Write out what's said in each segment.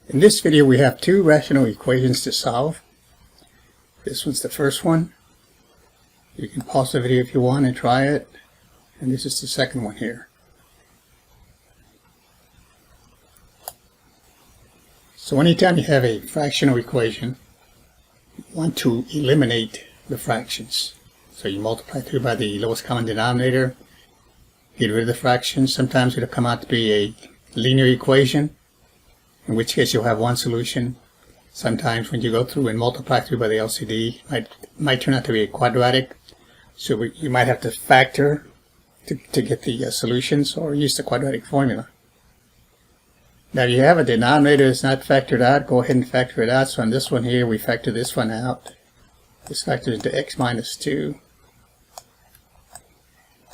In this video we have two rational equations to solve. This one's the first one. You can pause the video if you want and try it. And this is the second one here. So anytime you have a fractional equation, you want to eliminate the fractions. So you multiply through by the lowest common denominator, get rid of the fractions. Sometimes it'll come out to be a linear equation, in which case you'll have one solution. Sometimes when you go through and multiply through by the LCD, it might turn out to be a quadratic. So you might have to factor to get the solutions, or use the quadratic formula. Now if you have a denominator that's not factored out, go ahead and factor it out. So on this one here, we factor this one out. This factors into x minus 2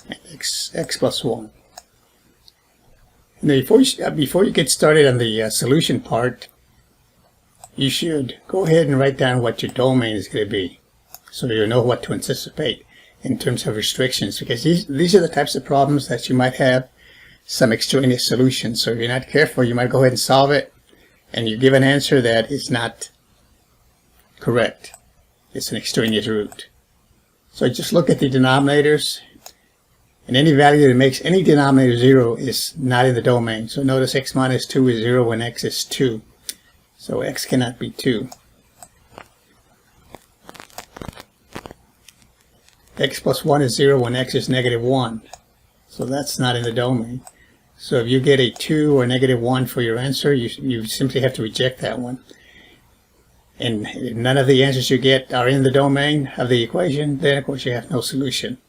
and x plus 1. Now before you get started on the solution part, you should go ahead and write down what your domain is going to be, so you'll know what to anticipate in terms of restrictions, because these are the types of problems that you might have some extraneous solutions. So if you're not careful, you might go ahead and solve it, and you give an answer that is not correct. It's an extraneous root. So just look at the denominators, and any value that makes any denominator 0 is not in the domain. So notice x minus 2 is 0 when x is 2. So x cannot be 2. X plus 1 is 0 when x is negative 1. So that's not in the domain. So if you get a 2 or negative 1 for your answer, you simply have to reject that one. And if none of the answers you get are in the domain of the equation, then of course you have no solution.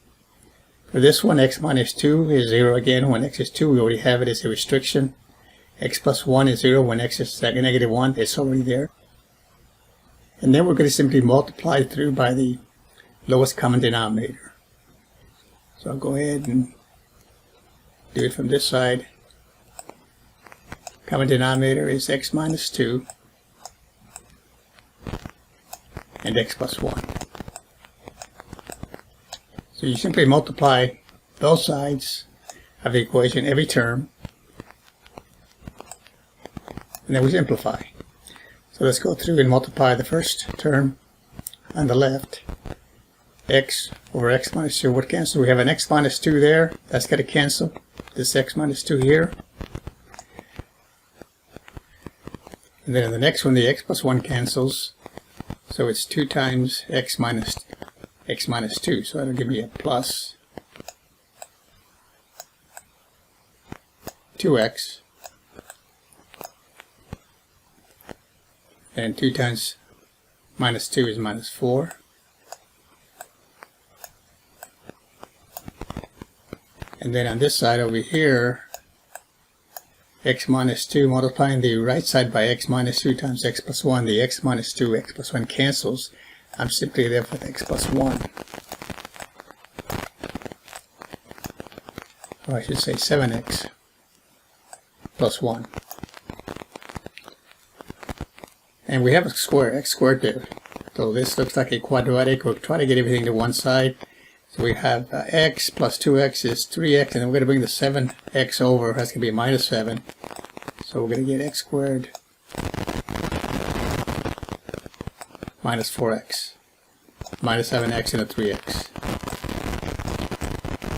For this one, x minus 2 is 0 again when x is 2. We already have it as a restriction. X plus 1 is 0 when x is negative 1. It's already there. And then we're going to simply multiply through by the lowest common denominator. So I'll go ahead and do it from this side. Common denominator is x minus 2 and x plus 1. So you simply multiply both sides of the equation, every term, and then we simplify. So let's go through and multiply the first term on the left. X over x minus 2 would cancel. We have an x minus 2 there. That's got to cancel. This x minus 2 here. And then in the next one, the x plus 1 cancels. So it's 2 times x minus 2. So that'll give me a plus 2x. And 2 times minus 2 is minus 4. And then on this side over here, x minus 2, multiplying the right side by x minus 2 times x plus 1, the x minus 2, x plus 1 cancels. I'm simply left with x plus 1. Or I should say 7x plus 1. And we have a square, x squared there. So this looks like a quadratic. We'll try to get everything to one side. So we have x plus 2x is 3x, and then we're going to bring the 7x over. That's going to be minus 7. So we're going to get x squared minus 4x, minus 7x and a 3x.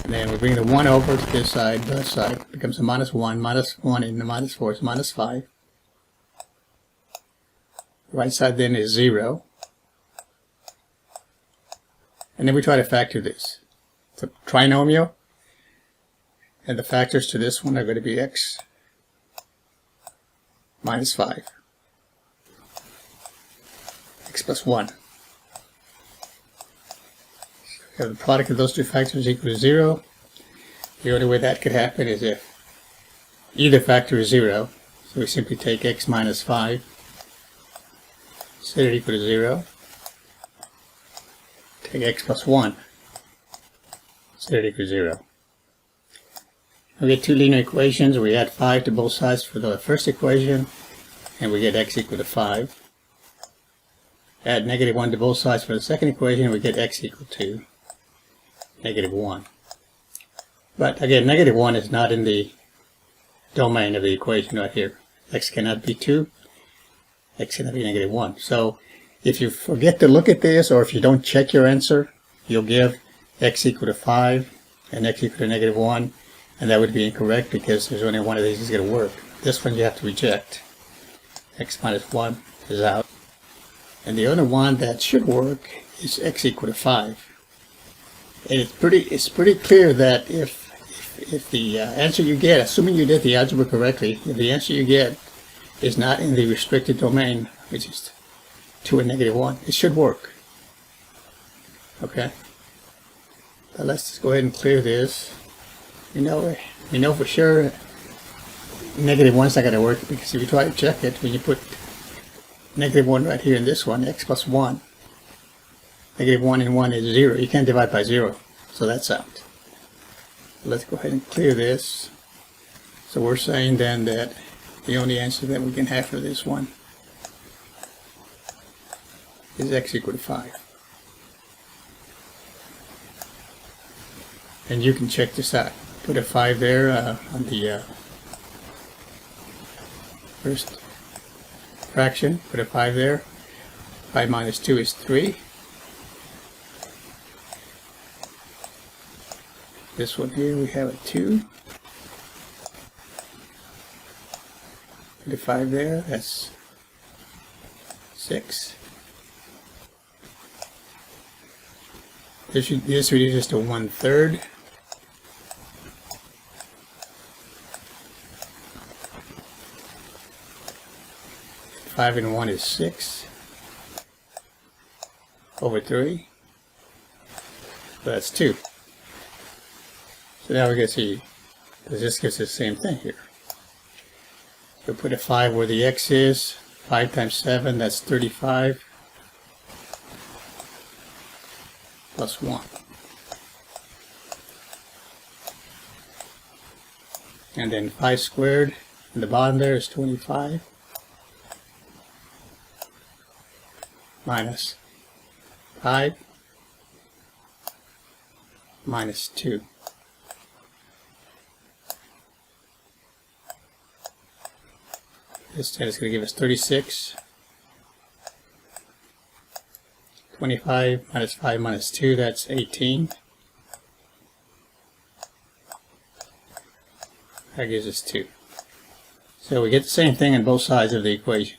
And then we bring the 1 over to this side, the other side. It becomes a minus 1 and the minus 4 is minus 5. The right side then is 0. And then we try to factor this. It's a trinomial, and the factors to this one are going to be x minus 5, x plus 1. So we have the product of those two factors equal to 0. The only way that could happen is if either factor is 0. So we simply take x minus 5, set it equal to 0. Take x plus 1, set it equal to 0. We get two linear equations. We add 5 to both sides for the first equation, and we get x equal to 5. Add negative 1 to both sides for the second equation, and we get x equal to negative 1. But again, negative 1 is not in the domain of the equation right here. X cannot be 2. x to the negative 1. So if you forget to look at this, or if you don't check your answer, you'll give x equal to 5 and x equal to negative 1, and that would be incorrect because there's only one of these is going to work. This one you have to reject. X minus 1 is out. And the other one that should work is x equal to 5. And it's pretty clear that if the answer you get, assuming you did the algebra correctly, if the answer you get is not in the restricted domain, which is 2 and negative 1, it should work. Okay? But let's just go ahead and clear this. We know for sure negative 1 is not going to work, because if you try to check it, when you put negative 1 right here in this one, x plus 1, negative 1 and 1 is 0. You can't divide by 0, so that's out. Let's go ahead and clear this. So we're saying then that the only answer that we can have for this one is x equal to 5. And you can check this out. Put a 5 there on the first fraction. Put a 5 there. 5 minus 2 is 3. This one here we have a 2. Put a 5 there. That's 6. This reduces to 1/3. 5 and 1 is 6 over 3. So that's 2. So now we can see that this gives us the same thing here. So put a 5 where the x is. 5 times 7, that's 35. Plus 1. And then 5 squared in the bottom there is 25. Minus 5 minus 2. This is going to give us 36. 25 minus 5 minus 2, that's 18. That gives us 2. So we get the same thing on both sides of the equation.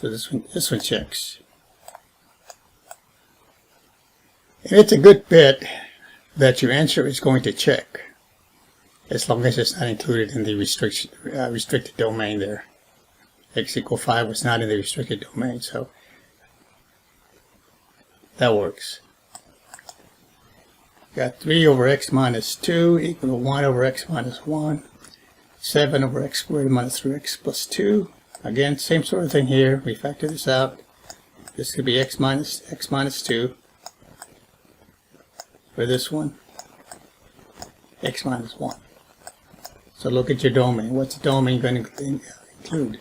So this one checks. And it's a good bet that your answer is going to check, as long as it's not included in the restricted domain there. X equal 5 was not in the restricted domain, so that works. Got 3 over x minus 2 equal to 1 over x minus 1. 7 over x squared minus 3x plus 2. Again, same sort of thing here. We factor this out. This could be x minus 2. For this one, x minus 1. So look at your domain. What's the domain going to include?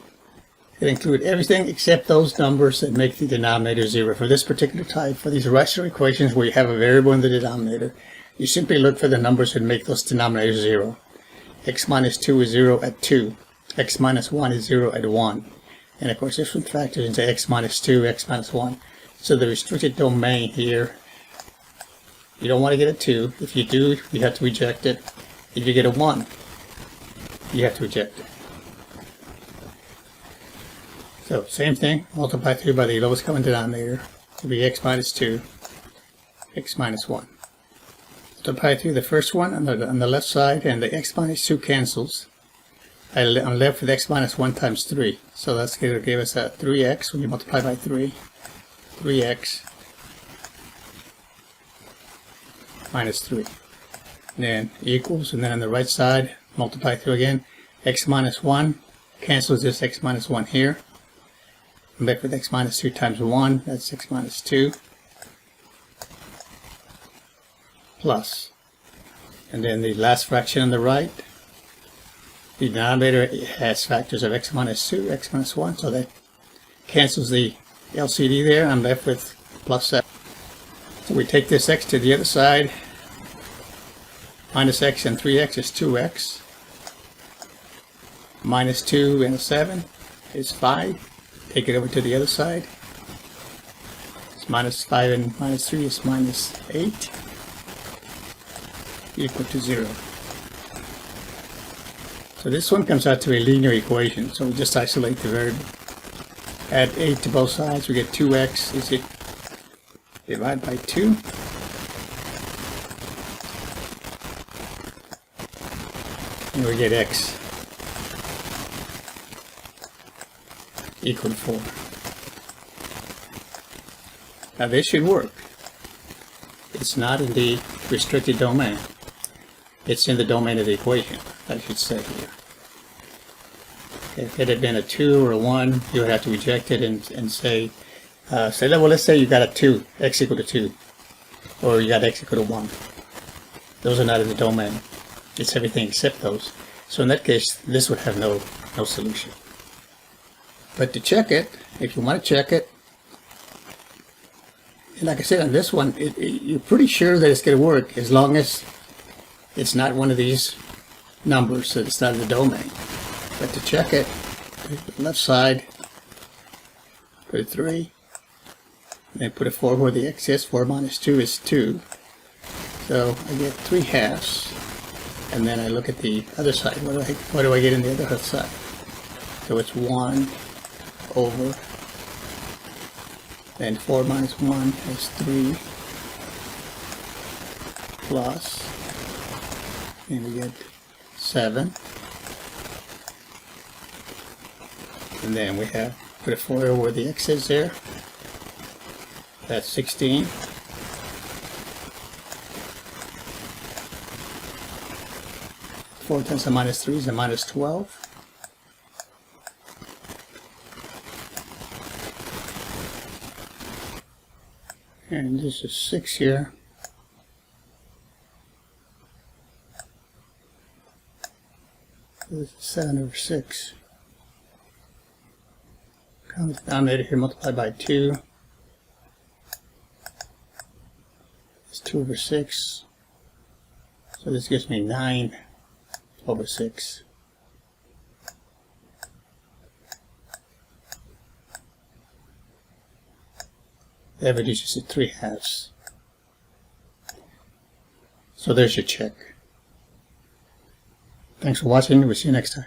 It includes everything except those numbers that make the denominator 0. For this particular type, for these rational equations where you have a variable in the denominator, you simply look for the numbers that make those denominators 0. X minus 2 is 0 at 2. X minus 1 is 0 at 1. And of course this one factors into x minus 2, x minus 1. So the restricted domain here, you don't want to get a 2. If you do, you have to reject it. If you get a 1, you have to reject it. So same thing, multiply through by the lowest common denominator. It'll be x minus 2, x minus 1. Multiply through the first one on the left side, and the x minus 2 cancels. I'm left with x minus 1 times 3. So that's going to give us a 3x when you multiply by 3. 3x minus 3. And then equals, and then on the right side, multiply through again. X minus 1 cancels this x minus 1 here. I'm left with x minus 2 times 1. That's x minus 2. Plus. And then the last fraction on the right, the denominator has factors of x minus 2, x minus 1, so that cancels the LCD there. I'm left with plus 7. So we take this x to the other side. Minus x and 3x is 2x. Minus 2 and a 7. is 5. Take it over to the other side. It's minus 5 and minus 3 is minus 8. Equal to 0. So this one comes out to a linear equation. So we just isolate the variable. Add 8 to both sides. We get 2x is it divide by 2. And we get x equal to 4. Now this should work. It's not in the restricted domain. It's in the domain of the equation, I should say here. Okay, if it had been a 2 or a 1, you would have to reject it and say, well, let's say you got a 2, x equal to 2, or you got x equal to 1. Those are not in the domain. It's everything except those. So in that case, this would have no solution. But to check it, if you want to check it, and like I said on this one, you're pretty sure that it's going to work as long as it's not one of these numbers, so it's not in the domain. But to check it, left side, put a 3, then put a 4 where the x is. 4 minus 2 is 2. So I get 3 halves, and then I look at the other side. What do I get in the other side? So it's 1 over, then 4 minus 1 is 3, plus, and we get 7. And then we have put a 4 over where the x is there. That's 16. Four times a minus 3 is a minus 12. And this is 6 here. This is 7 over 6. Count the denominator here, multiply by 2. It's 2 over 6. So this gives me 9 over 6. That reduces to 3 halves. So there's your check. Thanks for watching. We'll see you next time.